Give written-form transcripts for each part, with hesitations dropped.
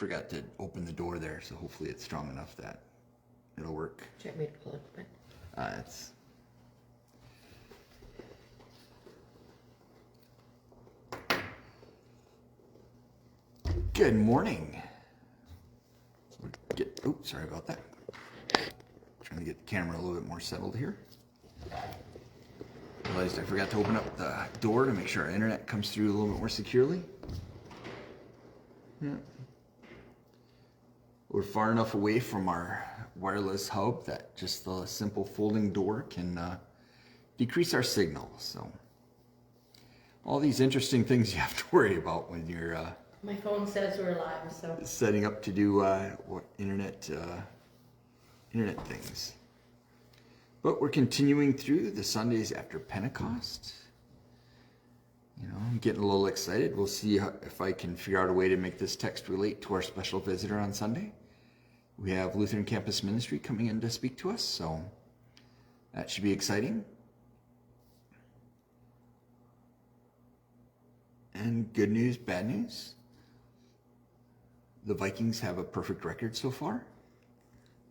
forgot to open the door there, so hopefully it's strong enough that it'll work. Do you want me to pull it open? It's good morning. Sorry about that. Trying to get the camera a little bit more settled here. Realized I forgot to open up the door to make sure our internet comes through a little bit more securely. Yeah. We're far enough away from our wireless hub that just the simple folding door can decrease our signal. So all these interesting things you have to worry about when you're my phone says we're live, so setting up to do internet things. But we're continuing through the Sundays after Pentecost. You know, I'm getting a little excited. We'll see if I can figure out a way to make this text relate to our special visitor on Sunday. We have Lutheran Campus Ministry coming in to speak to us, so that should be exciting. And good news, bad news. The Vikings have a perfect record so far.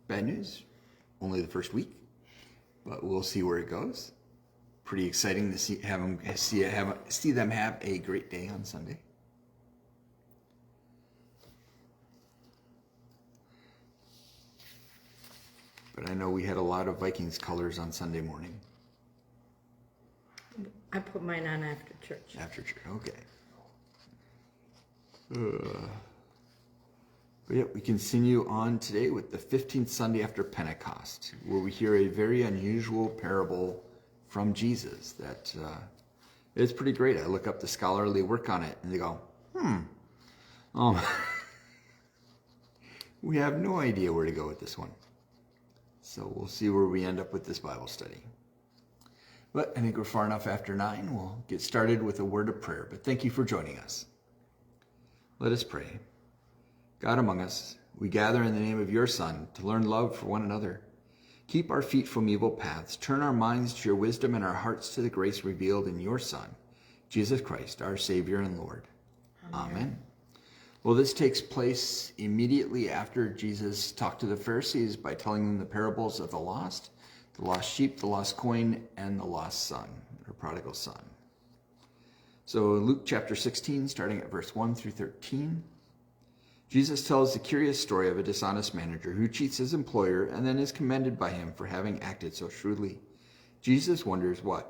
Bad news, only the first week, but we'll see where it goes. Pretty exciting to see them have a great day on Sunday. But I know we had a lot of Vikings colors on Sunday morning. I put mine on after church. After church, okay. But yeah, we continue on today with the 15th Sunday after Pentecost, where we hear a very unusual parable from Jesus that is pretty great. I look up the scholarly work on it, and they go, we have no idea where to go with this one. So we'll see where we end up with this Bible study. But I think we're far enough after 9. We'll get started with a word of prayer. But thank you for joining us. Let us pray. God among us, we gather in the name of your Son to learn love for one another. Keep our feet from evil paths. Turn our minds to your wisdom and our hearts to the grace revealed in your Son, Jesus Christ, our Savior and Lord. Amen. Well, this takes place immediately after Jesus talked to the Pharisees by telling them the parables of the lost sheep, the lost coin, and the lost son, or prodigal son. So Luke chapter 16, starting at verse 1 through 13. Jesus tells the curious story of a dishonest manager who cheats his employer and then is commended by him for having acted so shrewdly. Jesus wonders why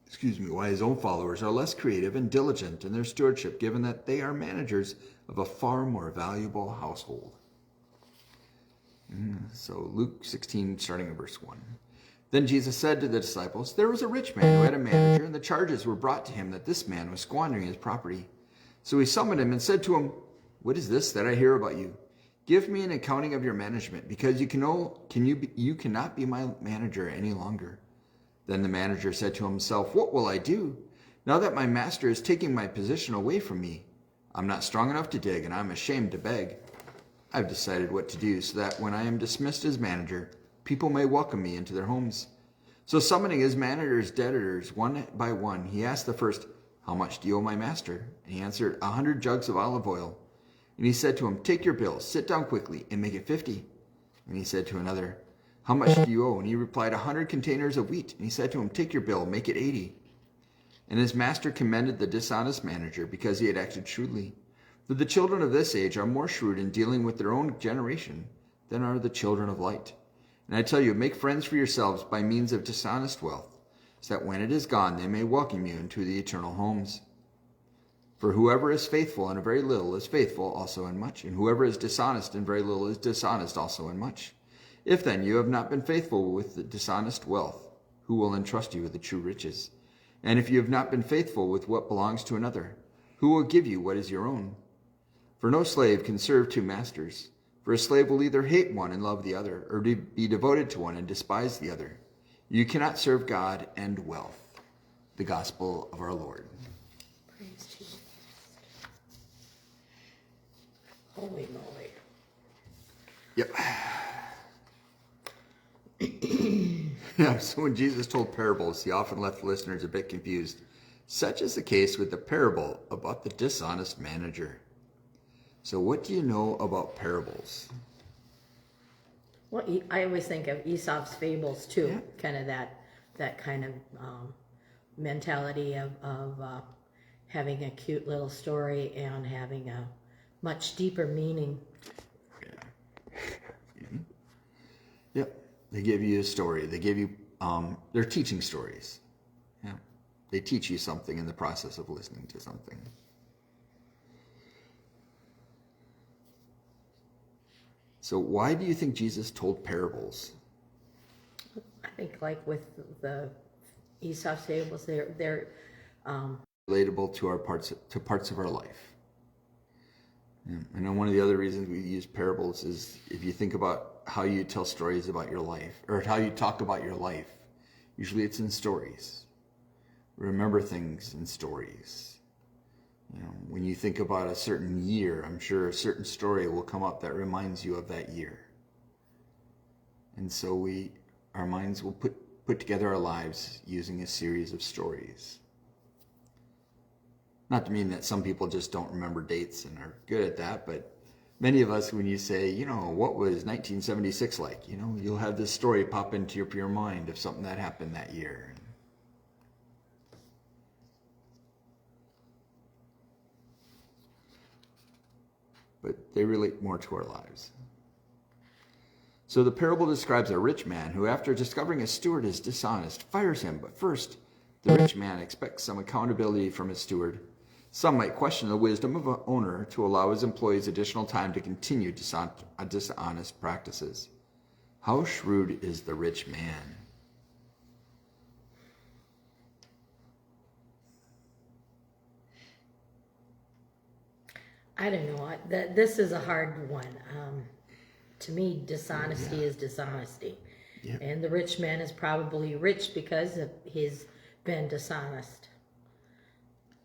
his own followers are less creative and diligent in their stewardship, given that they are managers of a far more valuable household. So Luke 16, starting at verse 1. Then Jesus said to the disciples, there was a rich man who had a manager, and the charges were brought to him that this man was squandering his property. So he summoned him and said to him, what is this that I hear about you? Give me an accounting of your management, because you cannot be my manager any longer. Then the manager said to himself, what will I do? Now that my master is taking my position away from me, I'm not strong enough to dig, and I'm ashamed to beg. I've decided what to do so that when I am dismissed as manager, people may welcome me into their homes. So summoning his manager's debtors one by one, he asked the first, how much do you owe my master? And he answered, 100 jugs of olive oil. And he said to him, take your bill, sit down quickly, and make it 50. And he said to another, how much do you owe? And he replied, 100 containers of wheat. And he said to him, take your bill, make it 80. And his master commended the dishonest manager because he had acted shrewdly. For the children of this age are more shrewd in dealing with their own generation than are the children of light. And I tell you, make friends for yourselves by means of dishonest wealth, so that when it is gone, they may welcome you into the eternal homes. For whoever is faithful in a very little is faithful also in much, and whoever is dishonest in very little is dishonest also in much. If then you have not been faithful with the dishonest wealth, who will entrust you with the true riches? And if you have not been faithful with what belongs to another, who will give you what is your own? For no slave can serve two masters, for a slave will either hate one and love the other, or be devoted to one and despise the other. You cannot serve God and wealth. The gospel of our Lord. praise Jesus. Holy moly. Yep. Yeah, so when Jesus told parables, he often left listeners a bit confused. Such is the case with the parable about the dishonest manager. So what do you know about parables? Well, I always think of Aesop's fables too, Yeah. kind of that kind of mentality of having a cute little story and having a much deeper meaning. Yep. They give you a story. They give you, they're teaching stories. Yeah. They teach you something in the process of listening to something. So why do you think Jesus told parables? I think like with the Aesop's fables, they're Relatable to parts of our life. Yeah. I know one of the other reasons we use parables is if you think about how you tell stories about your life, or how you talk about your life, usually it's in stories. Remember things in stories. When you think about a certain year, I'm sure a certain story will come up that reminds you of that year. And so our minds will put together our lives using a series of stories. Not to mean that some people just don't remember dates and are good at that, but many of us, when you say, what was 1976 like? You'll have this story pop into your mind of something that happened that year. But they relate more to our lives. So the parable describes a rich man who, after discovering his steward is dishonest, fires him. But first, the rich man expects some accountability from his steward. Some might question the wisdom of an owner to allow his employees additional time to continue dishonest practices. How shrewd is the rich man? I don't know. This is a hard one. To me, dishonesty is dishonesty. Yeah. And the rich man is probably rich because he's been dishonest.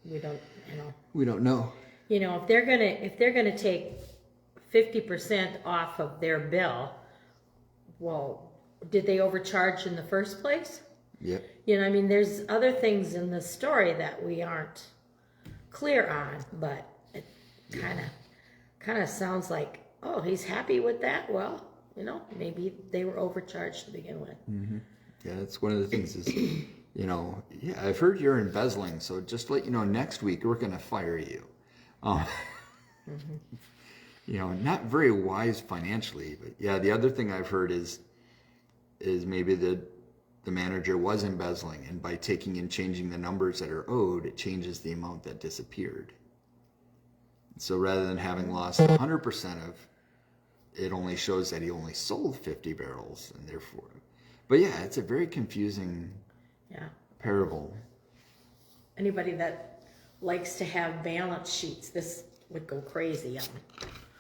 We don't know. If they're gonna take 50% off of their bill, well, did they overcharge in the first place? Yep. There's other things in the story that we aren't clear on, but it kind of sounds like, oh, he's happy with that. Well, maybe they were overcharged to begin with. Mm-hmm. Yeah, that's one of the things is, I've heard you're embezzling, so just to let you know, next week we're going to fire you. Not very wise financially, but yeah, the other thing I've heard is maybe the manager was embezzling, and by taking and changing the numbers that are owed, it changes the amount that disappeared. So rather than having lost 100% of, it only shows that he only sold 50 barrels, and therefore, but yeah, it's a very confusing parable. Anybody that likes to have balance sheets, this would go crazy on.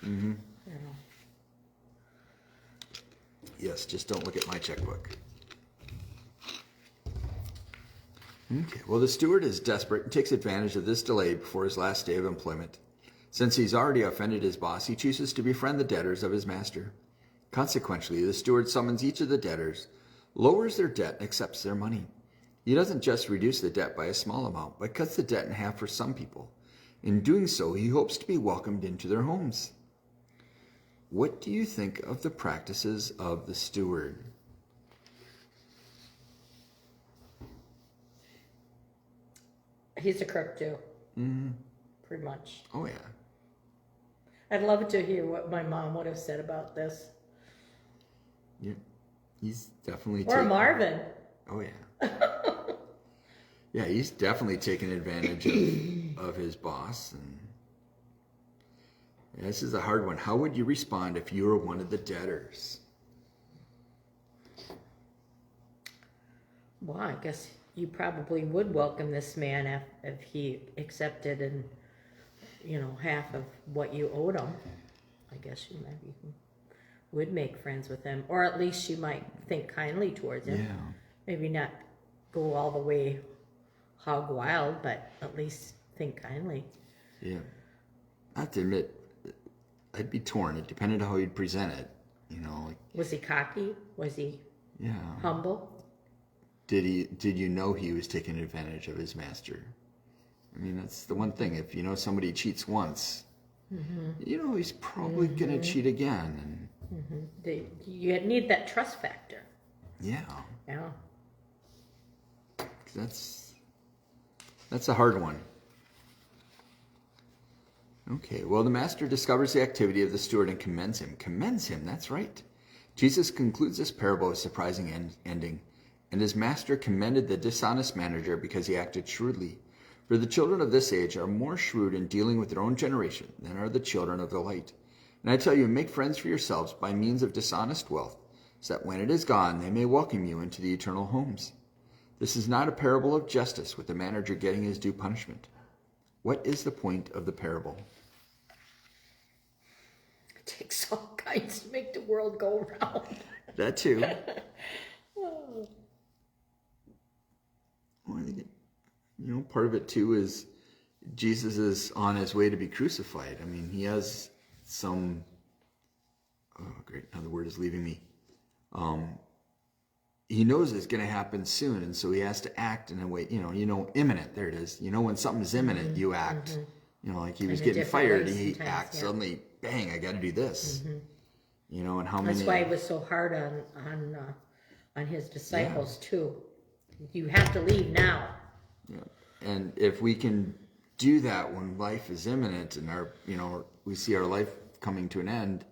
Mm-hmm. Yes, just don't look at my checkbook. Okay, well, the steward is desperate and takes advantage of this delay before his last day of employment. Since he's already offended his boss, he chooses to befriend the debtors of his master. Consequently, the steward summons each of the debtors, lowers their debt, and accepts their money. He doesn't just reduce the debt by a small amount, but cuts the debt in half for some people. In doing so, he hopes to be welcomed into their homes. What do you think of the practices of the steward? He's a crook too. Mm-hmm. Pretty much. Oh, yeah. I'd love to hear what my mom would have said about this. Yeah. He's definitely Or Marvin. Oh, yeah. Yeah, he's definitely taken advantage of his boss. And this is a hard one. How would you respond if you were one of the debtors? Well, I guess you probably would welcome this man if he accepted and, half of what you owed him. I guess you maybe would make friends with him, or at least you might think kindly towards him. Yeah. Maybe not go all the way hog wild, but at least think kindly. Yeah. I have to admit, I'd be torn. It depended on how you'd present it. Was he cocky? Was he humble? Did you know he was taking advantage of his master? I mean, that's the one thing. If somebody cheats once, he's probably going to cheat again. And you need that trust factor. Yeah. Yeah. That's a hard one. Okay, well, the master discovers the activity of the steward and commends him. Commends him, that's right. Jesus concludes this parable with a surprising ending. And his master commended the dishonest manager because he acted shrewdly. For the children of this age are more shrewd in dealing with their own generation than are the children of the light. And I tell you, make friends for yourselves by means of dishonest wealth, so that when it is gone, they may welcome you into the eternal homes. This is not a parable of justice, with the manager getting his due punishment. What is the point of the parable? It takes all kinds to make the world go round. That too. Well, I think part of it too is Jesus is on his way to be crucified. I mean, he has some. Oh, great! Now the word is leaving me. He knows it's going to happen soon, and so he has to act in a way. Imminent. There it is. When something is imminent, you act. Like he was getting fired, he acts suddenly. Bang! I got to do this. And how many? That's why it was so hard on his disciples too. You have to leave now. Yeah. And if we can do that when life is imminent and we see our life coming to an end,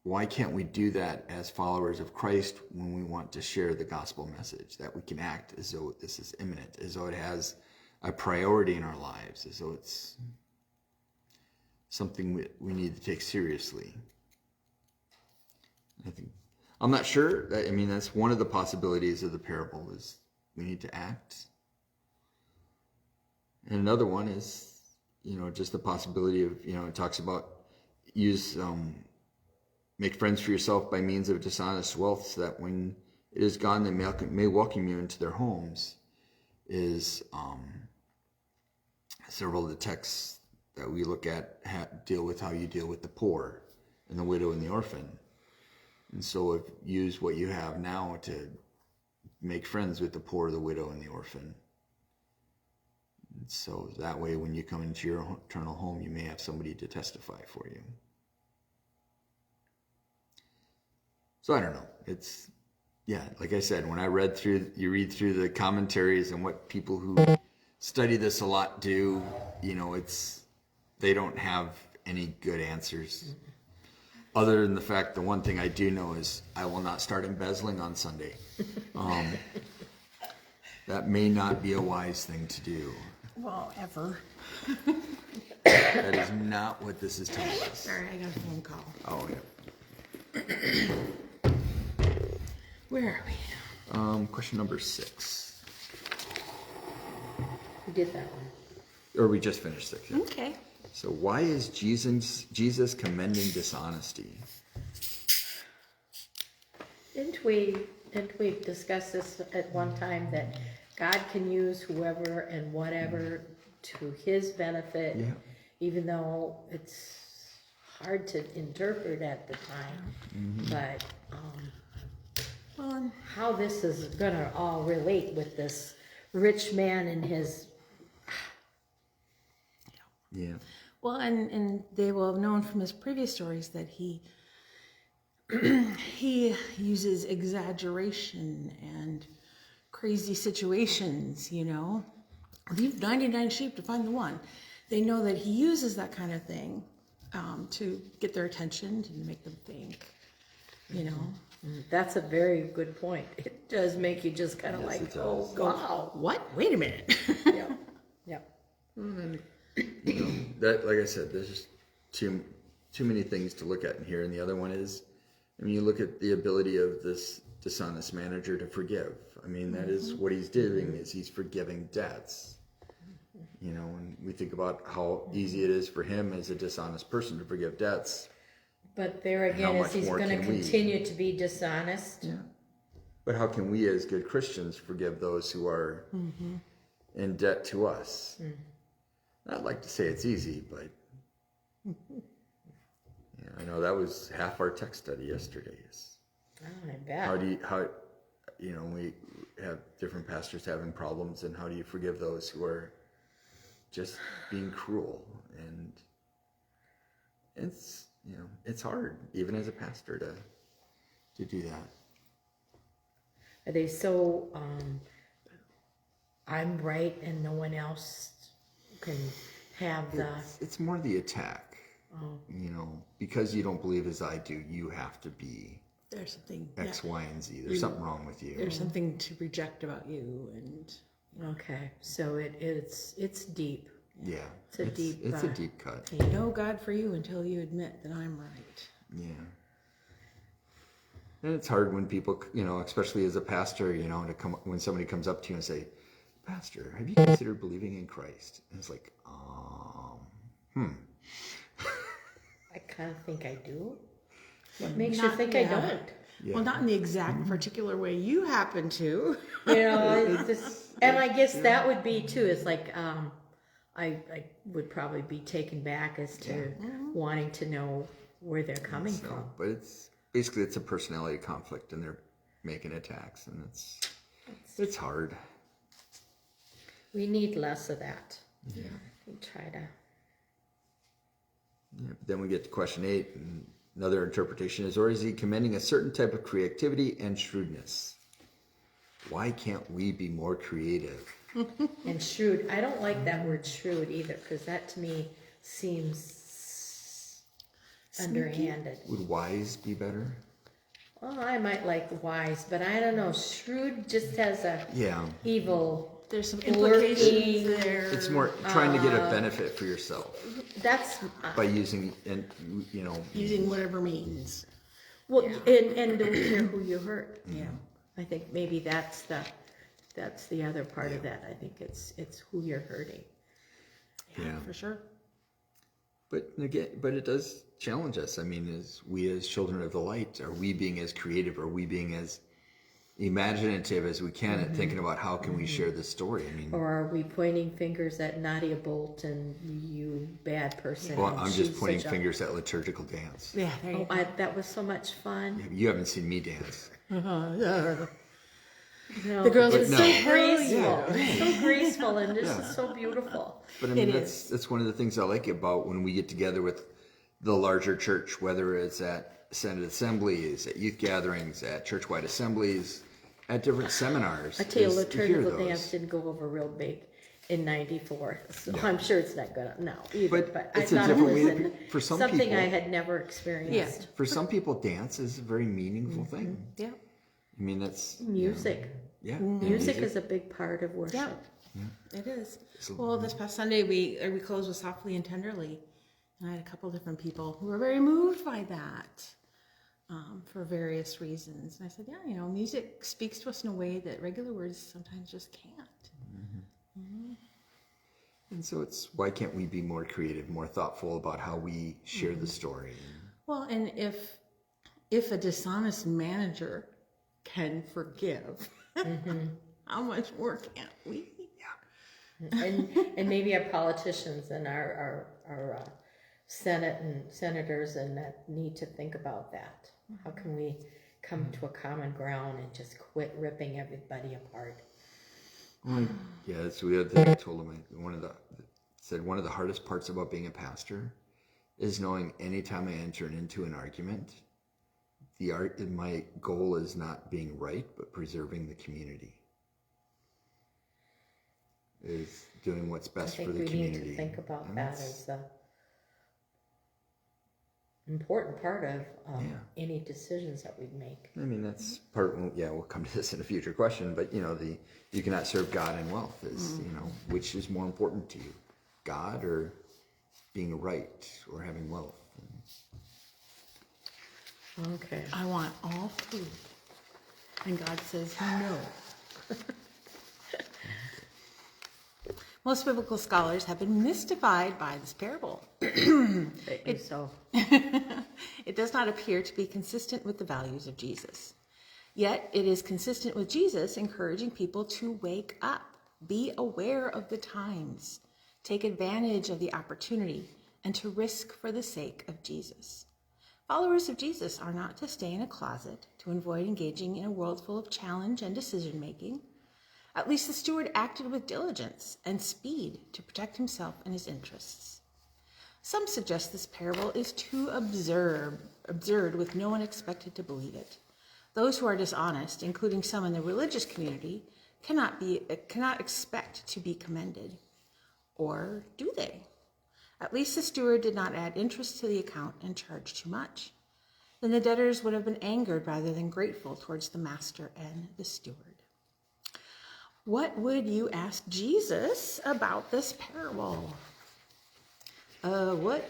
why can't we do that as followers of Christ when we want to share the gospel message? That we can act as though this is imminent, as though it has a priority in our lives, as though it's something we need to take seriously. I'm not sure. That's one of the possibilities of the parable is we need to act. And another one is, just the possibility of, it talks about make friends for yourself by means of dishonest wealth, so that when it is gone, they may welcome you into their homes. Is several of the texts that we look at deal with how you deal with the poor and the widow and the orphan. And so use what you have now to make friends with the poor, the widow, and the orphan. And so that way, when you come into your eternal home, you may have somebody to testify for you. So I don't know. Like I said, when you read through the commentaries and what people who study this a lot do, they don't have any good answers. Other than the fact, the one thing I do know is I will not start embezzling on Sunday. That may not be a wise thing to do. Well, ever. That is not what this is telling us. Sorry, I got a phone call. Oh, yeah. Where are we? Question number 6. We did that one. Or we just finished 6. Yeah. Okay. So why is Jesus commending dishonesty? Didn't we discuss this at one time, that God can use whoever and whatever to his benefit, even though it's hard to interpret at the time. But how this is going to all relate with this rich man and his... Yeah. Well, and they will have known from his previous stories that he uses exaggeration and crazy situations, Leave 99 sheep to find the one. They know that he uses that kind of thing to get their attention, to make them think, That's a very good point. It does make you just kind of wow. What? Wait a minute. Yeah. That, like I said, there's just too many things to look at in here. And the other one is, you look at the ability of this dishonest manager to forgive. That is what he's doing, is he's forgiving debts. And we think about how easy it is for him as a dishonest person to forgive debts. But there again, is he's going to continue to be dishonest? Yeah. But how can we as good Christians forgive those who are in debt to us? I'd like to say it's easy, but I know that was half our text study yesterday. Oh, I bet. We have different pastors having problems, and how do you forgive those who are just being cruel? And it's, it's hard, even as a pastor, to do that. Are they so, I'm right and no one else can have the... It's more the attack. Because you don't believe as I do, you have to be there's something X, Y, and Z. There's something wrong with you. There's something to reject about you, and okay, so it's deep. Yeah, it's a deep cut. you know God for you until you admit that I'm right. Yeah, and it's hard when people, especially as a pastor, to come when somebody comes up to you and say, "Pastor, have you considered believing in Christ?" And it's like, I kind of think I do. What makes you think I don't? Yeah. Well, not in the exact particular way you happen to. It's just, and I guess that would be too. It's like I would probably be taken back as to wanting to know where they're coming from. But it's a personality conflict, and they're making attacks, and it's hard. We need less of that. Yeah. We try to. Yeah, then we get to question 8, and another interpretation is, or is he commending a certain type of creativity and shrewdness? Why can't we be more creative? And shrewd. I don't like that word shrewd either, because that to me seems underhanded. Would wise be better? Well, I might like wise, but I don't know. Shrewd just has a evil. There's some implications lurking, there. It's more trying to get a benefit for yourself That's by using, using whatever means. well, and don't care who you hurt. Yeah. I think maybe that's the other part of that. I think it's who you're hurting. Yeah. For sure. But again, it does challenge us. I mean, as children of the light, are we being as creative? Are we being as imaginative as we can at thinking about how can we share this story? I mean, Or are we pointing fingers at Nadia Bolt and you bad person? well, and I'm just she's pointing such a- fingers at liturgical dance. Yeah, there you go. That was so much fun. You haven't seen me dance. No, The girls it's are so so graceful. Yeah. It's so graceful, and this is so beautiful. But I mean, that's one of the things I like about when we get together with the larger church, whether it's at Synod assemblies, at youth gatherings, at church-wide assemblies, at different seminars. I tell you, is to hear liturgical those. dance didn't go over real big in '94, so Yeah. I'm sure it's not gonna now either. But I it's a thought different it way was to- for some something people- I had never experienced. For some people, dance is a very meaningful thing. Yeah. I mean, that's Music. Music Music is a big part of worship. It is. So- Well, this past Sunday we closed with Softly and Tenderly, and I had a couple different people who were very moved by that for various reasons. And I said, music speaks to us in a way that regular words sometimes just can't. And so it's, why can't we be more creative, more thoughtful about how we share the story? Well, and if a dishonest manager can forgive, how much more can't we? And maybe our politicians and our Senate and senators and that need to think about that. How can we come to a common ground and just quit ripping everybody apart? Well, yeah, that's the other thing I told him. One of the hardest parts about being a pastor is knowing anytime I enter into an argument, my goal is not being right, but preserving the community. Is doing what's best for the I think we community. need to think about that as an important part of any decisions that we make. I mean, that's part. We'll come to this in a future question. But you cannot serve God and wealth. Is which is more important to you, God or being right or having wealth? Okay. I want all three. And God says, no. Most biblical scholars have been mystified by this parable. It does not appear to be consistent with the values of Jesus. Yet it is consistent with Jesus encouraging people to wake up, be aware of the times, take advantage of the opportunity, and to risk for the sake of Jesus. Followers of Jesus are not to stay in a closet to avoid engaging in a world full of challenge and decision-making. At least the steward acted with diligence and speed to protect himself and his interests. Some suggest this parable is too absurd with no one expected to believe it. Those who are dishonest, including some in the religious community, cannot expect to be commended. Or do they? At least the steward did not add interest to the account and charge too much. Then the debtors would have been angered rather than grateful towards the master and the steward. What would you ask Jesus about this parable? What?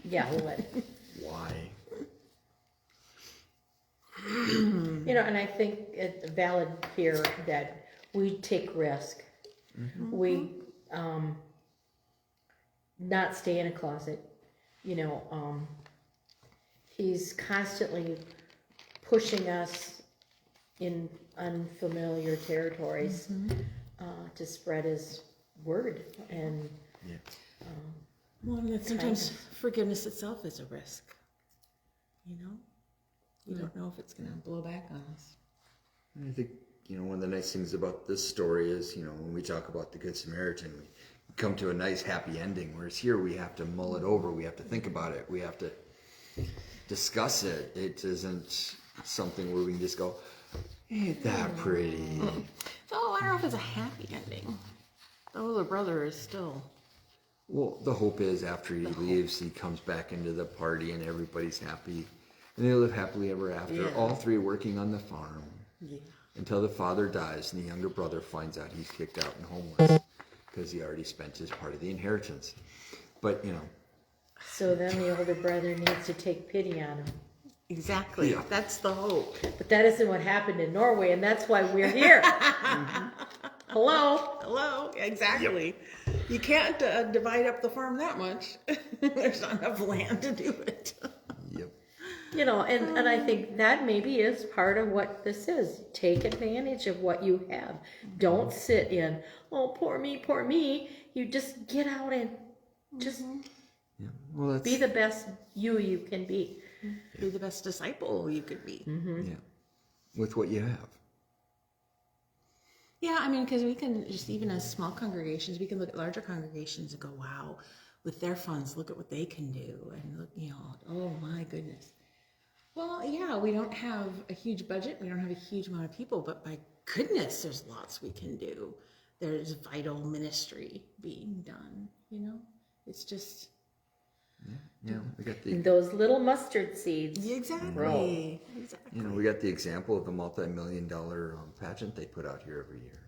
Yeah, what? Why? And I think it's valid here that we take risk. Mm-hmm. We not stay in a closet. He's constantly pushing us in unfamiliar territories to spread his word. And sometimes forgiveness itself is a risk. You don't know if it's going to blow back on us. I think, one of the nice things about this story is, when we talk about the Good Samaritan, we come to a nice happy ending, whereas here we have to mull it over, we have to think about it, we have to discuss it. It isn't something where we can just go, ain't that pretty? Oh, I don't know if it's a happy ending. The older brother is still... Well, the hope is after he leaves, he comes back into the party and everybody's happy. And they live happily ever after, all three working on the farm. Yeah. Until the father dies and the younger brother finds out he's kicked out and homeless because he already spent his part of the inheritance. But, So then the older brother needs to take pity on him. Exactly. Yeah. That's the hope. But that isn't what happened in Norway, and that's why we're here. Mm-hmm. Hello. Exactly. Yep. You can't divide up the farm that much. There's not enough land to do it. Yep. And I think that maybe is part of what this is. Take advantage of what you have. Don't sit in, oh, poor me. You just get out and just be the best you can be. Be the best disciple you could be. Mm-hmm. Yeah. With what you have. Yeah, because we can just, even as small congregations, we can look at larger congregations and go, wow, with their funds, look at what they can do. And look, oh my goodness. Well, yeah, we don't have a huge budget. We don't have a huge amount of people, but my goodness, there's lots we can do. There's vital ministry being done, It's just... Yeah, we got those little mustard seeds. Exactly. We got the example of the multi-million-dollar pageant they put out here every year.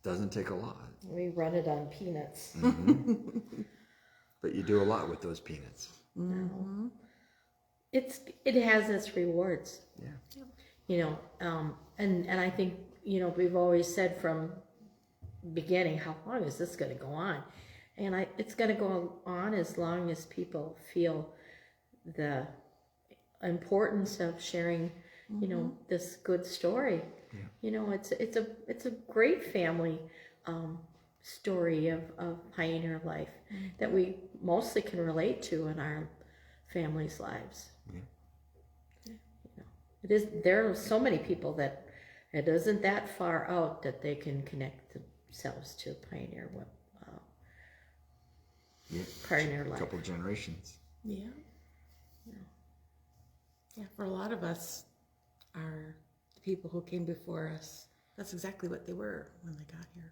Doesn't take a lot. We run it on peanuts. Mm-hmm. But you do a lot with those peanuts. Mm-hmm. It has its rewards. Yeah. And I think we've always said from beginning, how long is this going to go on? And it's going to go on as long as people feel the importance of sharing, this good story. Yeah. It's a great family story of pioneer life that we mostly can relate to in our families' lives. Yeah. There are so many people that it isn't that far out that they can connect themselves to pioneer pioneer life. A couple generations. Yeah. For a lot of us, the people who came before us, that's exactly what they were when they got here.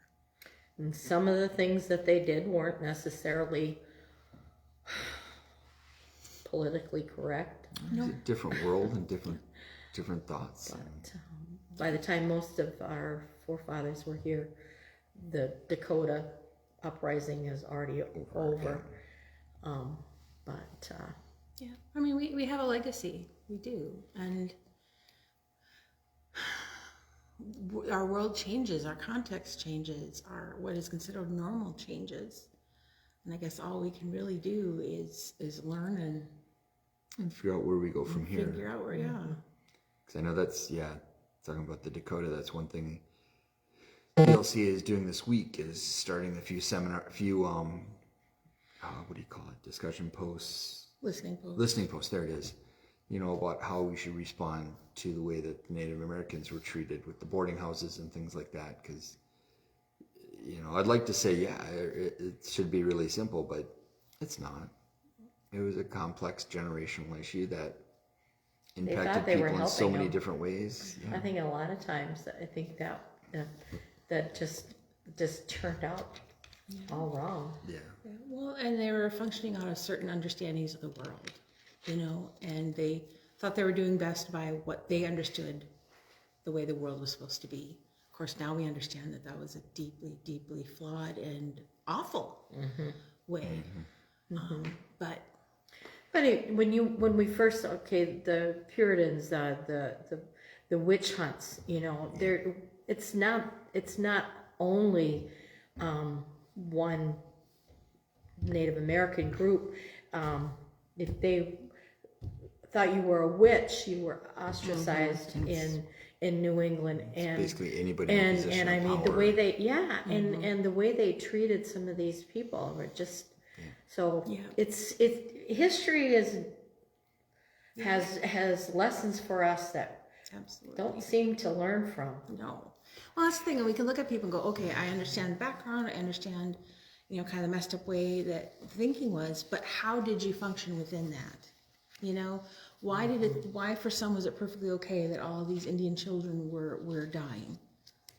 And some of the things that they did weren't necessarily politically correct. No. It's a different world and different thoughts. But by the time most of our forefathers were here, the Dakota uprising is already over. We have a legacy. We do. And our world changes, our context changes, what is considered normal changes. And I guess all we can really do is learn and figure out where we go from here. Figure out where, Because I know that's, talking about the Dakota, that's one thing PLC is doing this week, is starting a few what do you call it? Discussion posts. Listening posts. Listening posts, there it is. About how we should respond to the way that Native Americans were treated with the boarding houses and things like that. Because, I'd like to say, yeah, it should be really simple, but it's not. It was a complex generational issue that impacted people in so many different ways. I think a lot of times, I think that just turned out all wrong. Yeah. Well, and they were functioning out of certain understandings of the world, and they thought they were doing best by what they understood the way the world was supposed to be. Of course, now we understand that was a deeply, deeply flawed and awful way. But when we first the Puritans, the witch hunts, it's not only one Native American group. If they thought you were a witch, you were ostracized in New England, and basically anybody in a position and of I mean power. the way they and the way they treated some of these people were just so. It's history has lessons for us that don't seem to learn from. No. Well, that's the thing, and we can look at people and go, okay, I understand the background, I understand, kind of the messed up way that thinking was, but how did you function within that? Why for some was it perfectly okay that all these Indian children were dying?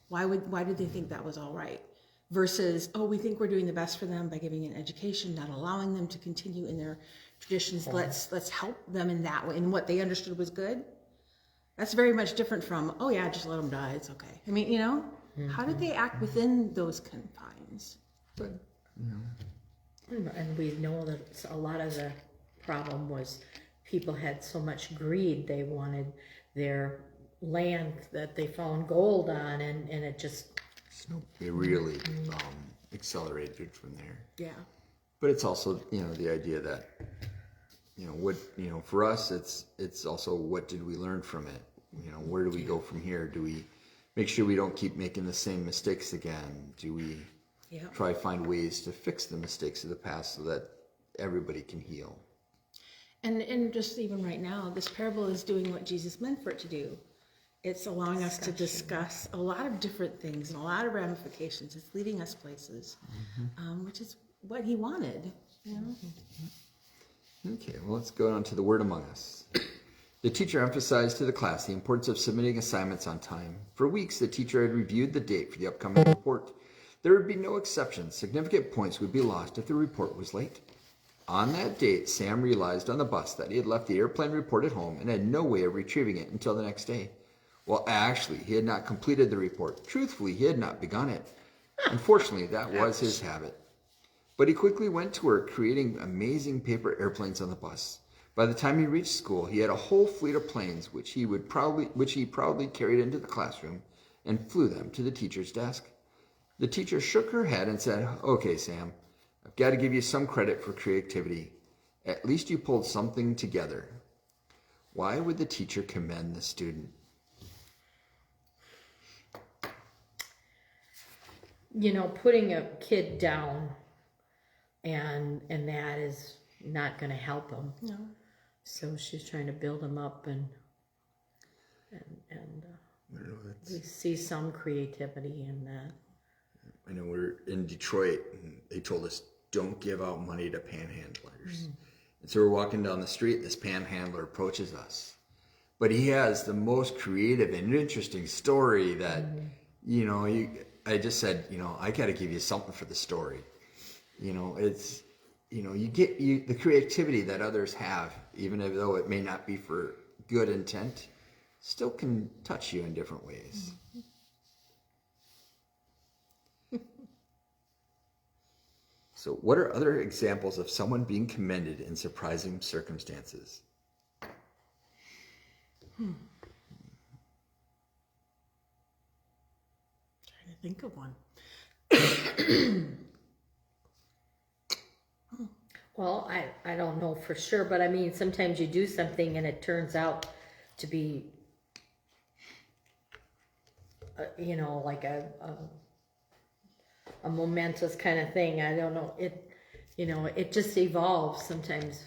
Why did they think that was all right? Versus, we think we're doing the best for them by giving an education, not allowing them to continue in their traditions. Let's help them in that way, in what they understood was good. That's very much different from, just let them die, it's okay. I mean, how did they act within those confines? But, And we know that a lot of the problem was people had so much greed, they wanted their land that they found gold on, and it just... It really accelerated from there. Yeah. But it's also, the idea that, for us, it's also what did we learn from it? Where do we go from here? Do we make sure we don't keep making the same mistakes again? Do we try to find ways to fix the mistakes of the past so that everybody can heal? And just even right now, this parable is doing what Jesus meant for it to do. It's allowing us to discuss a lot of different things and a lot of ramifications. It's leading us places, which is what he wanted. Okay, well, let's go on to the word among us. The teacher emphasized to the class the importance of submitting assignments on time. For weeks, the teacher had reviewed the date for the upcoming report. There would be no exceptions. Significant points would be lost if the report was late. On that date, Sam realized on the bus that he had left the airplane report at home and had no way of retrieving it until the next day. Well, actually, he had not completed the report. Truthfully, he had not begun it. Unfortunately, that was his habit. But he quickly went to work creating amazing paper airplanes on the bus. By the time he reached school, he had a whole fleet of planes which he proudly carried into the classroom and flew them to the teacher's desk. The teacher shook her head and said, "Okay, Sam, I've got to give you some credit for creativity. At least you pulled something together." Why would the teacher commend the student? Putting a kid down and that is not going to help him. No. So she's trying to build him up and we see some creativity in that. I know we're in Detroit and they told us don't give out money to panhandlers. And so we're walking down the street, this panhandler approaches us. But he has the most creative and interesting story that, I just said, I got to give you something for the story. It's, you get the creativity that others have, even though it may not be for good intent, still can touch you in different ways. So what are other examples of someone being commended in surprising circumstances? Trying to think of one. Well, I don't know for sure, but I mean, sometimes you do something and it turns out to be, like a momentous kind of thing. I don't know. It just evolves sometimes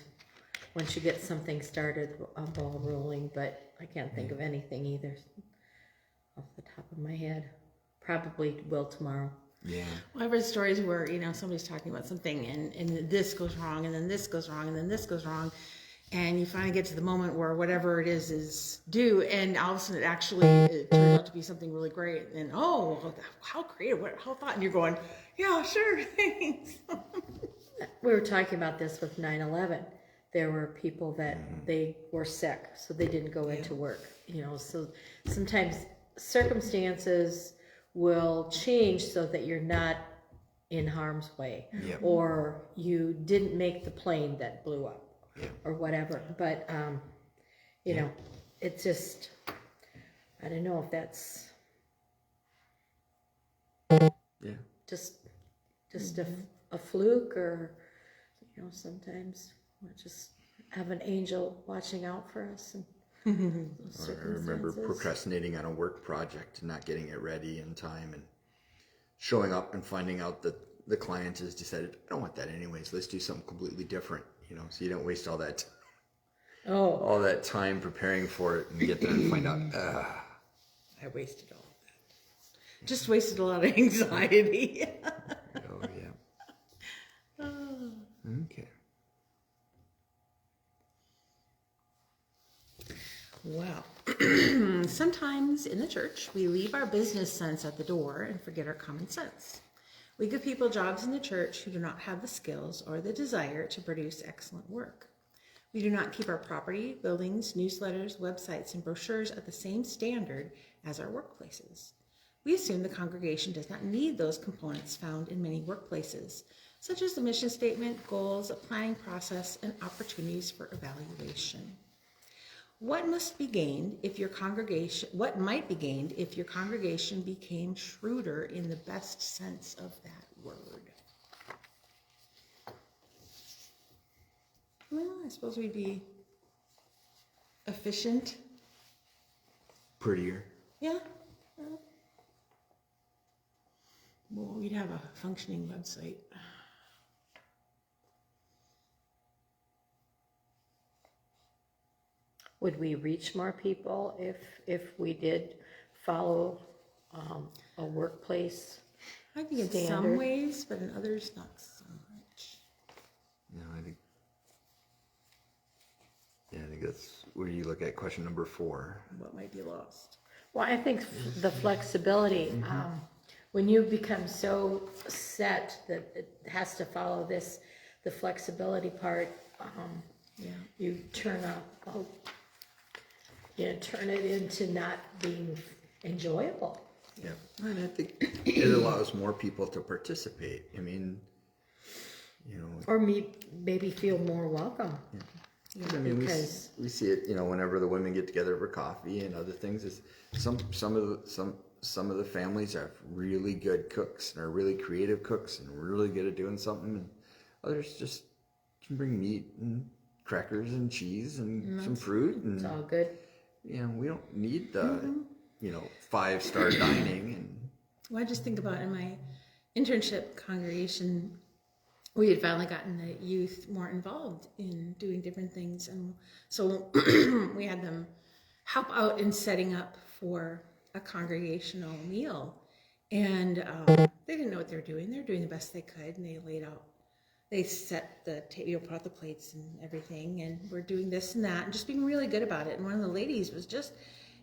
once you get something started, a ball rolling, but I can't think of anything either off the top of my head. Probably will tomorrow. Yeah. Well, I've read stories where, somebody's talking about something and this goes wrong and then this goes wrong and then this goes wrong. And you finally get to the moment where whatever it is due, and all of a sudden it turns out to be something really great. And how creative, how thought, and you're going, yeah, sure, thanks. We were talking about this with 9/11. There were people that they were sick, so they didn't go into work. So sometimes circumstances will change so that you're not in harm's way, or you didn't make the plane that blew up. Or whatever, but it's just, I don't know if that's just a fluke, or sometimes we just have an angel watching out for us. And I remember procrastinating on a work project and not getting it ready in time, and showing up and finding out that the client has decided, I don't want that anyways, let's do something completely different. So you don't waste all that time preparing for it and get there and find out, I wasted all of that. Just wasted a lot of anxiety. Oh, yeah. Okay. Well, sometimes in the church, we leave our business sense at the door and forget our common sense. We give people jobs in the church who do not have the skills or the desire to produce excellent work. We do not keep our property, buildings, newsletters, websites, and brochures at the same standard as our workplaces. We assume the congregation does not need those components found in many workplaces, such as the mission statement, goals, a planning process, and opportunities for evaluation. What might be gained if your congregation became shrewder in the best sense of that word? Well, I suppose we'd be efficient. Prettier. Yeah. Well, we'd have a functioning website. would we reach more people if we did follow a workplace I think in some standard? ways, but in others not so much. No, I think that's where you look at question number 4. What might be lost? Well, I think the flexibility, when you become so set that it has to follow this, the flexibility part, you turn it into not being enjoyable. Yeah, and I think it allows more people to participate. I mean, or maybe feel more welcome. Yeah, I mean, we see it, whenever the women get together for coffee and other things. Is some of the families have really good cooks and are really creative cooks and really good at doing something, and others just can bring meat and crackers and cheese and some fruit, and it's all good. We don't need the 5-star dining. And well, I just think about in my internship congregation, we had finally gotten the youth more involved in doing different things, and so we had them help out in setting up for a congregational meal, and they didn't know what they were doing. They were doing the best they could, and they set the table, brought the plates and everything, and we're doing this and that, and just being really good about it. And one of the ladies was just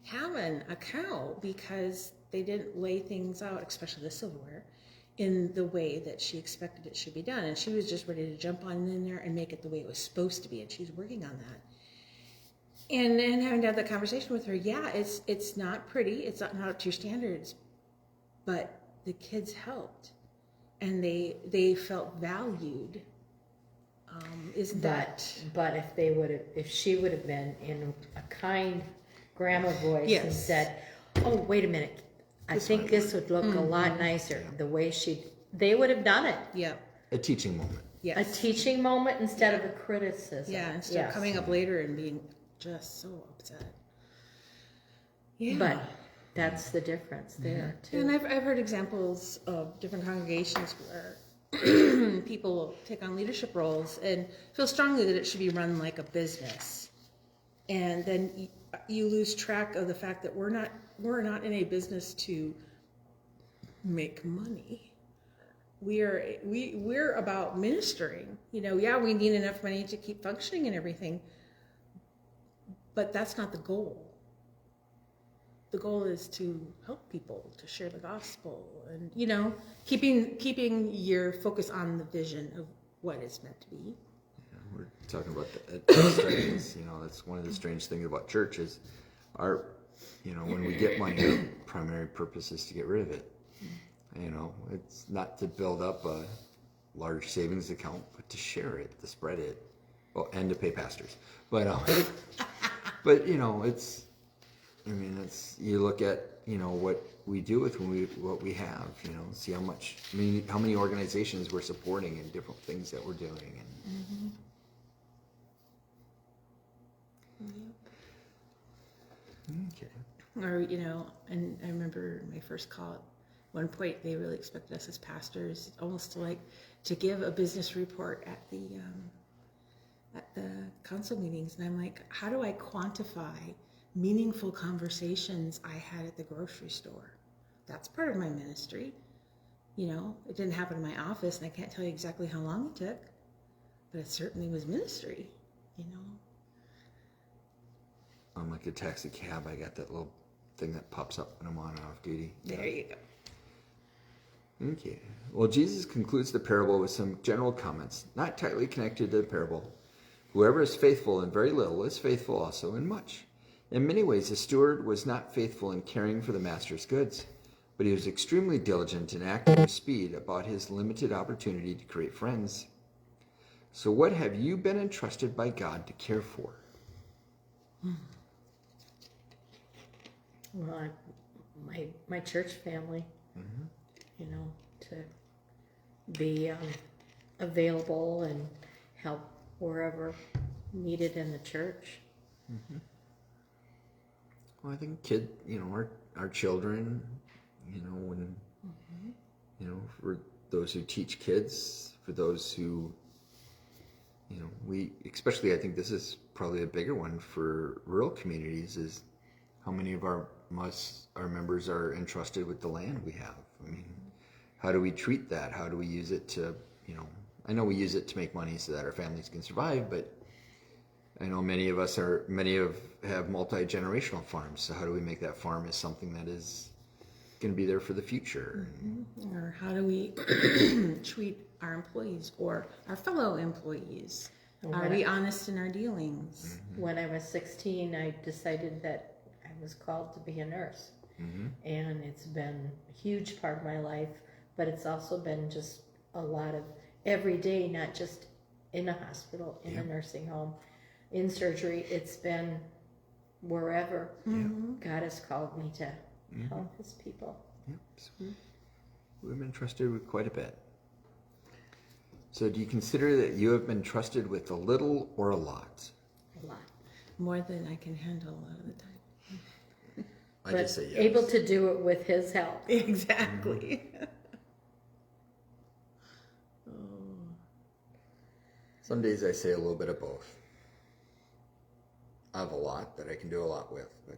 having a cow because they didn't lay things out, especially the silverware, in the way that she expected it should be done. And she was just ready to jump on in there and make it the way it was supposed to be, and she's working on that. And having to have that conversation with her, it's not pretty, it's not up to your standards, but the kids helped, and they felt valued. But if she would have been in a kind grandma voice and said, "Oh, wait a minute, I think this would look a lot nicer," the way they would have done it. Yeah. a teaching moment. Yes. A teaching moment instead of a criticism. Yeah, instead of coming up later and being just so upset. Yeah. But that's the difference there too. And I've heard examples of different congregations where people take on leadership roles and feel strongly that it should be run like a business, and then you lose track of the fact that we're not in a business to make money. we're about ministering. You know, yeah, we need enough money to keep functioning and everything, but that's not the goal. The goal is to help people, to share the gospel, and, you know, keeping your focus on the vision of what it's meant to be. Yeah, we're talking about the strange, you know, that's one of the strange things about church is our, you know, when we get money, our primary purpose is to get rid of it. You know, it's not to build up a large savings account, but to share it, to spread it, well, and to pay pastors. But you know, it's, I mean, it's, you look at, you know, what we do with what we have, you know, see how much, I mean, how many organizations we're supporting and different things that we're doing. And okay. Or, you know, and I remember my first call, at one point they really expected us as pastors almost to give a business report at the council meetings. And I'm like, how do I quantify meaningful conversations I had at the grocery store? That's part of my ministry. You know, it didn't happen in my office, and I can't tell you exactly how long it took, but it certainly was ministry, you know. On like a taxi cab, I got that little thing that pops up when I'm on and off duty. There you go. Okay. Well, Jesus concludes the parable with some general comments, not tightly connected to the parable. Whoever is faithful in very little is faithful also in much. In many ways, the steward was not faithful in caring for the master's goods, but he was extremely diligent in acting with speed about his limited opportunity to create friends. So what have you been entrusted by God to care for? Well, my church family, you know, to be available and help wherever needed in the church. Well, I think you know, our children, you know, when, you know, for those who teach kids, for those who, you know, especially I think this is probably a bigger one for rural communities, is how many of our members are entrusted with the land we have. I mean, how do we treat that? How do we use it to, you know, I know we use it to make money so that our families can survive, but I know many have multi-generational farms. So how do we make that farm as something that is going to be there for the future? Or how do we treat our employees or our fellow employees? Are we honest in our dealings? When I was 16, I decided that I was called to be a nurse. And it's been a huge part of my life, but it's also been just a lot of every day, not just in a hospital, in a nursing home, in surgery. It's been wherever God has called me to help his people. Yep. So we've been trusted with quite a bit. So do you consider that you have been trusted with a little or a lot? A lot. More than I can handle a lot of the time. I just say yes. Able to do it with his help. Exactly. Some days I say a little bit of both. I have a lot that I can do a lot with, but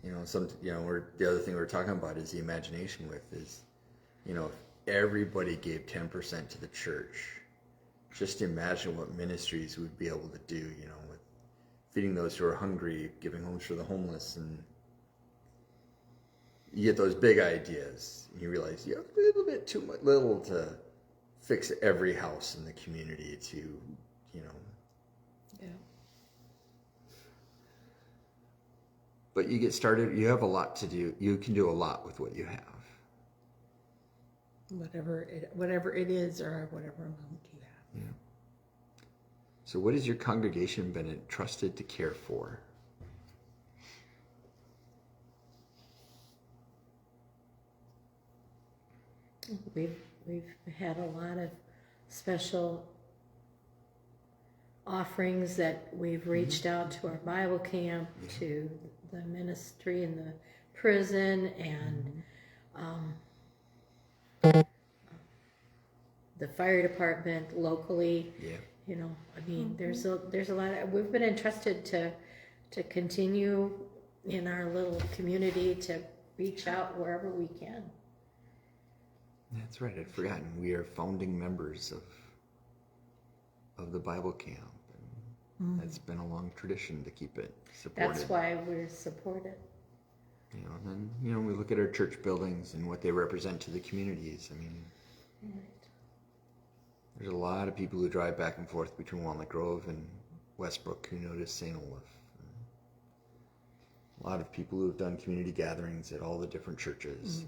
you know, the other thing we're talking about is the imagination with is, you know, if everybody gave 10% to the church, just imagine what ministries would be able to do, you know, with feeding those who are hungry, giving homes for the homeless, and you get those big ideas, and you realize you have a little bit too little to fix every house in the community to, you know. Yeah. But you get started, you have a lot to do. You can do a lot with what you have. Whatever it is, or whatever amount you have. Yeah. So what has your congregation been entrusted to care for? We've had a lot of special offerings that we've reached out to our Bible camp, to the ministry in the prison, and the fire department locally. Yeah. You know, I mean, there's a lot of, we've been entrusted to continue in our little community to reach out wherever we can. That's right. I'd forgotten. We are founding members of the Bible camp. And It's been a long tradition to keep it supported. That's why we're supported. And then, we look at our church buildings and what they represent to the communities. I mean, there's a lot of people who drive back and forth between Walnut Grove and Westbrook who notice St. Olaf. A lot of people who have done community gatherings at all the different churches.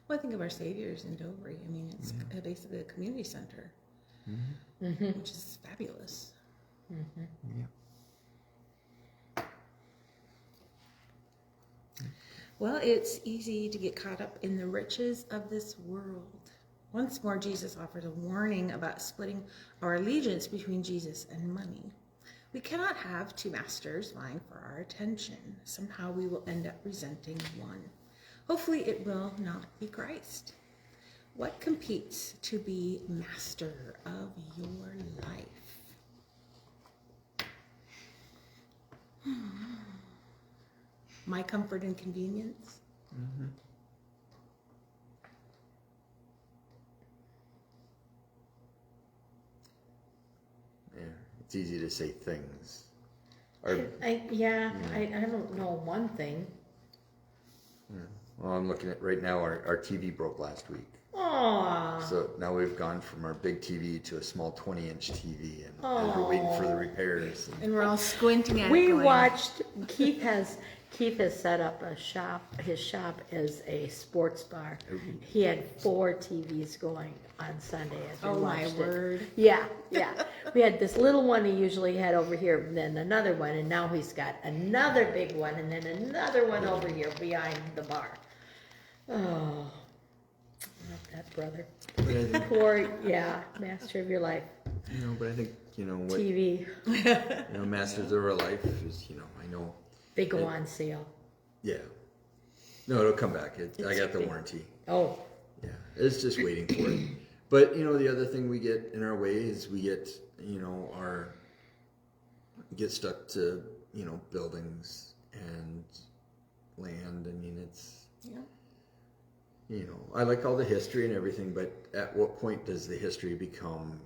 Well, I think of our Saviors in Dover. I mean, it's basically a community center, which is fabulous. Yeah. Well, it's easy to get caught up in the riches of this world. Once more, Jesus offers a warning about splitting our allegiance between Jesus and money. We cannot have two masters vying for our attention. Somehow we will end up resenting one. Hopefully it will not be Christ. What competes to be master of your life? My comfort and convenience? Yeah, it's easy to say things. I don't know one thing. Well, I'm looking at right now, our TV broke last week. Aww. So now we've gone from our big TV to a small 20-inch TV, and we're waiting for the repairs. And we're all squinting at it. We going, watched. Keith has set up his shop as a sports bar. He had 4 TVs going on Sunday as we Oh my watched word. it. Yeah. We had this little one he usually had over here, and then another one, and now he's got another big one, and then another one over here behind the bar. Oh, not that brother. But I think, Poor, master of your life. but I think, what, TV. Masters of Our Life is, I know. They go on sale. Yeah. No, it'll come back. I got the warranty. Oh. Yeah. It's just waiting for it. But, the other thing we get in our way is we get, get stuck to, buildings and land. I mean, it's, I like all the history and everything, but at what point does the history become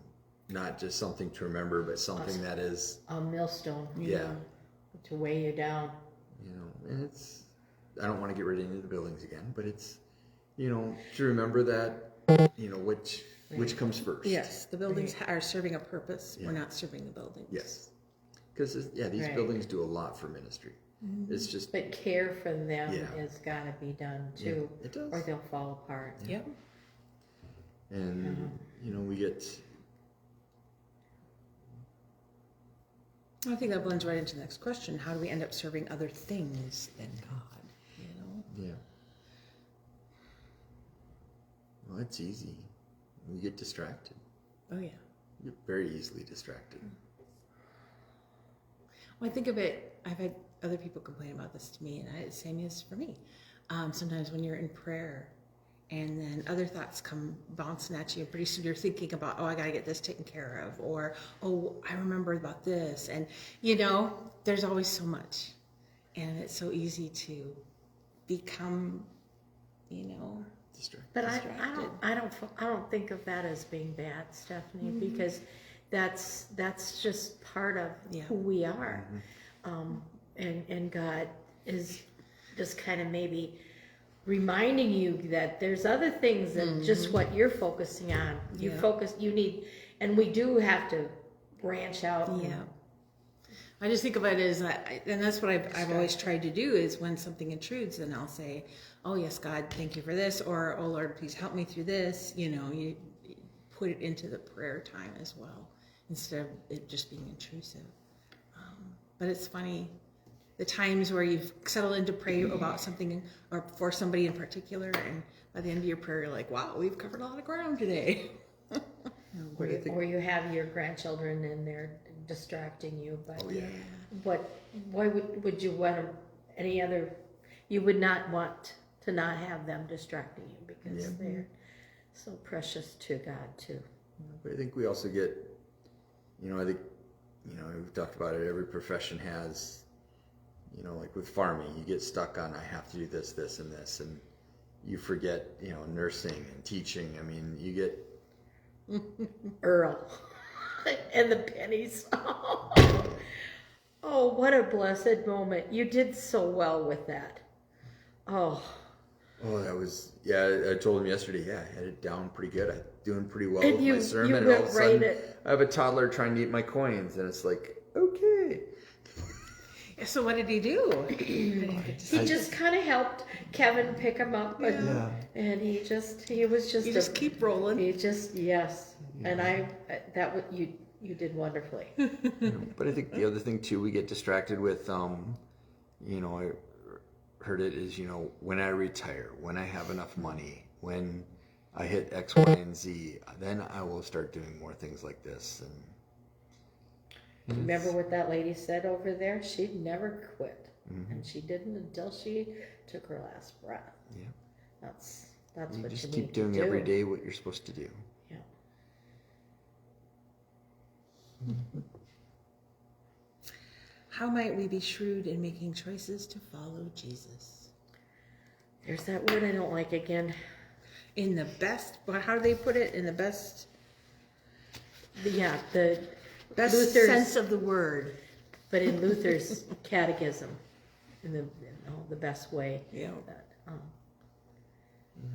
not just something to remember, but something that is A millstone. Yeah. To weigh you down. And it's, I don't want to get rid of any of the buildings again, but it's, to remember that, which comes first. Yes, the buildings are serving a purpose. We're not serving the buildings. Yes. Because, these buildings do a lot for ministry. It's just. But care for them has got to be done too. Yeah, it does. Or they'll fall apart. Yep. And, we get. I think that blends right into the next question. How do we end up serving other things than God? Yeah. Well, it's easy. We get distracted. Oh, yeah. We get very easily distracted. Well, I think of it, I've had other people complain about this to me, and the same is for me. Sometimes when you're in prayer and then other thoughts come bouncing at you, and pretty soon you're thinking about, I got to get this taken care of, or, I remember about this. And, there's always so much. And it's so easy to become, Distracted. But I don't think of that as being bad, Stephanie, because that's just part of who we are. And God is just kind of maybe reminding you that there's other things than just what you're focusing on. You need, and we do have to branch out. Yeah. I just think of it as, and that's what I've always tried to do, is when something intrudes, then I'll say, oh yes, God, thank you for this, or oh Lord, please help me through this. You put it into the prayer time as well, instead of it just being intrusive. But it's funny, the times where you've settled in to pray about something or for somebody in particular, and by the end of your prayer, you're like, wow, we've covered a lot of ground today. Or you have your grandchildren and they're distracting you, but why would you want any other? You would not want to not have them distracting you, because they're so precious to God too. But I think we also get, we've talked about it. Every profession has, like with farming, you get stuck on, I have to do this, this, and this, and you forget, nursing and teaching. I mean, you get Earl and the pennies. Oh, what a blessed moment. You did so well with that. Oh, that was, I told him yesterday, I had it down pretty good. I'm doing pretty well and with you, my sermon. you And went all of a right sudden, at, I have a toddler trying to eat my coins, and it's like, okay. So what did he do? he just kind of helped Kevin pick him up, and he was just You just keep rolling. He just, yes. And you did wonderfully. But I think the other thing too, we get distracted with, I heard it is, when I retire, when I have enough money, when I hit X, Y, and Z, then I will start doing more things like this. And remember what that lady said over there? She'd never quit, and she didn't until she took her last breath. Yeah, that's you what just you keep need doing to do. every day what you're supposed to do. Yeah. How might we be shrewd in making choices to follow Jesus? There's that word I don't like again. In the best, how do they put it? In the best, The best Luther's, sense of the word. but in Luther's catechism, in the best way. Yeah.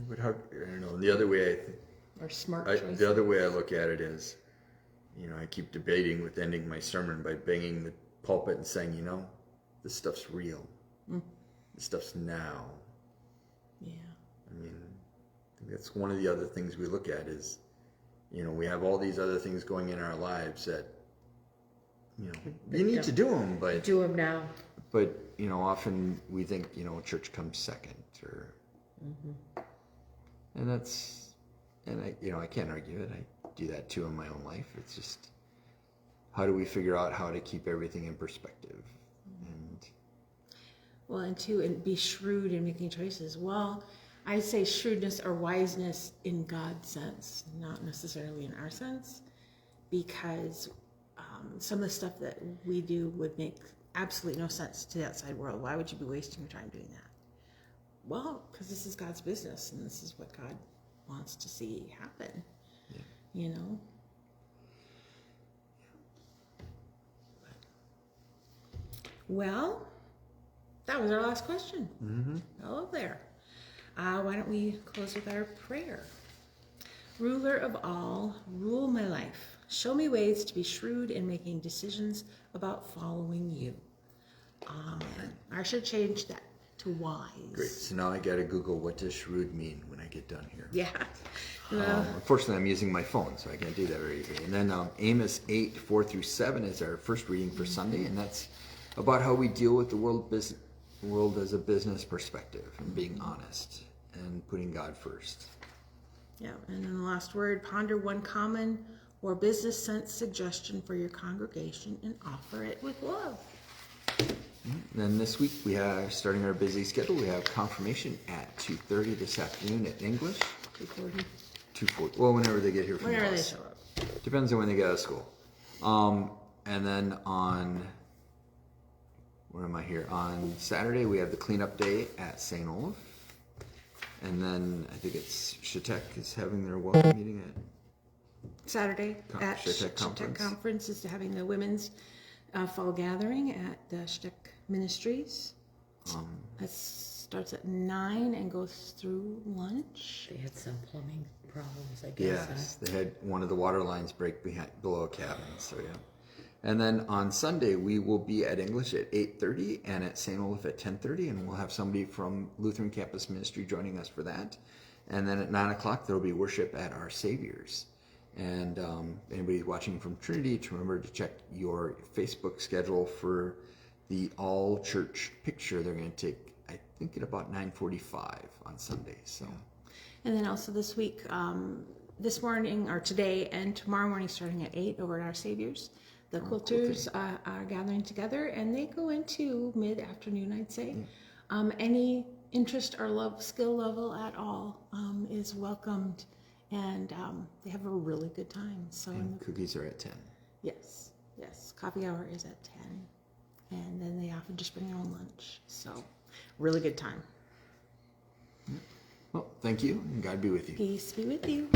But how, I don't know. The other way Or smart choices. the other way I look at it is, I keep debating with ending my sermon by banging the pulpit and saying, this stuff's real. This stuff's now. Yeah. I mean, I think that's one of the other things we look at is, we have all these other things going in our lives that, you need to do them, but Do them now. But often we think church comes second, or and I can't argue it. I do that too in my own life. It's just, how do we figure out how to keep everything in perspective? And be shrewd in making choices. Well, I say shrewdness or wiseness in God's sense, not necessarily in our sense, because some of the stuff that we do would make absolutely no sense to the outside world. Why would you be wasting your time doing that? Well, because this is God's business, and this is what God wants to see happen. Yeah. Well, that was our last question. Hello there. Why don't we close with our prayer? Ruler of all, rule my life. Show me ways to be shrewd in making decisions about following you. Amen. I should change that to wise. Great. So now I got to Google what does shrewd mean when I get done here. Yeah. Unfortunately, I'm using my phone, so I can't do that very easily. And then Amos 8:4-7 is our first reading for Sunday, and that's about how we deal with the world as a business perspective, and being honest and putting God first. Yeah, and then the last word, ponder one common or business sense suggestion for your congregation and offer it with love. And then this week we have, starting our busy schedule, we have confirmation at 2:30 this afternoon at English. 2:40. 2:40. Well, whenever they get here from Whenever the they bus. show up. Depends on when they get out of school. And then on, where am I here? On Saturday we have the cleanup day at St. Olaf. And then I think it's Shetek is having their welcome meeting at Saturday at Shetek Shetek Conference is having the women's fall gathering at the Shetek Ministries. That starts at 9 and goes through lunch. They had some plumbing problems, I guess. Yes, they had one of the water lines break below a cabin, so yeah. And then on Sunday, we will be at English at 8:30 and at St. Olaf at 10:30, and we'll have somebody from Lutheran Campus Ministry joining us for that. And then at 9 o'clock, there will be worship at Our Savior's. And anybody watching from Trinity, to remember to check your Facebook schedule for the all-church picture they're going to take, I think, at about 9:45 on Sunday. So. And then also this week, this morning or today and tomorrow morning starting at 8 over at Our Savior's, the quilters are gathering together, and they go into mid-afternoon, I'd say. Any interest or skill level at all is welcomed, and they have a really good time. So And cookies are at 10. Yes. Coffee hour is at 10, and then they often just bring their own lunch. So really good time. Well, thank you, and God be with you. Peace be with you.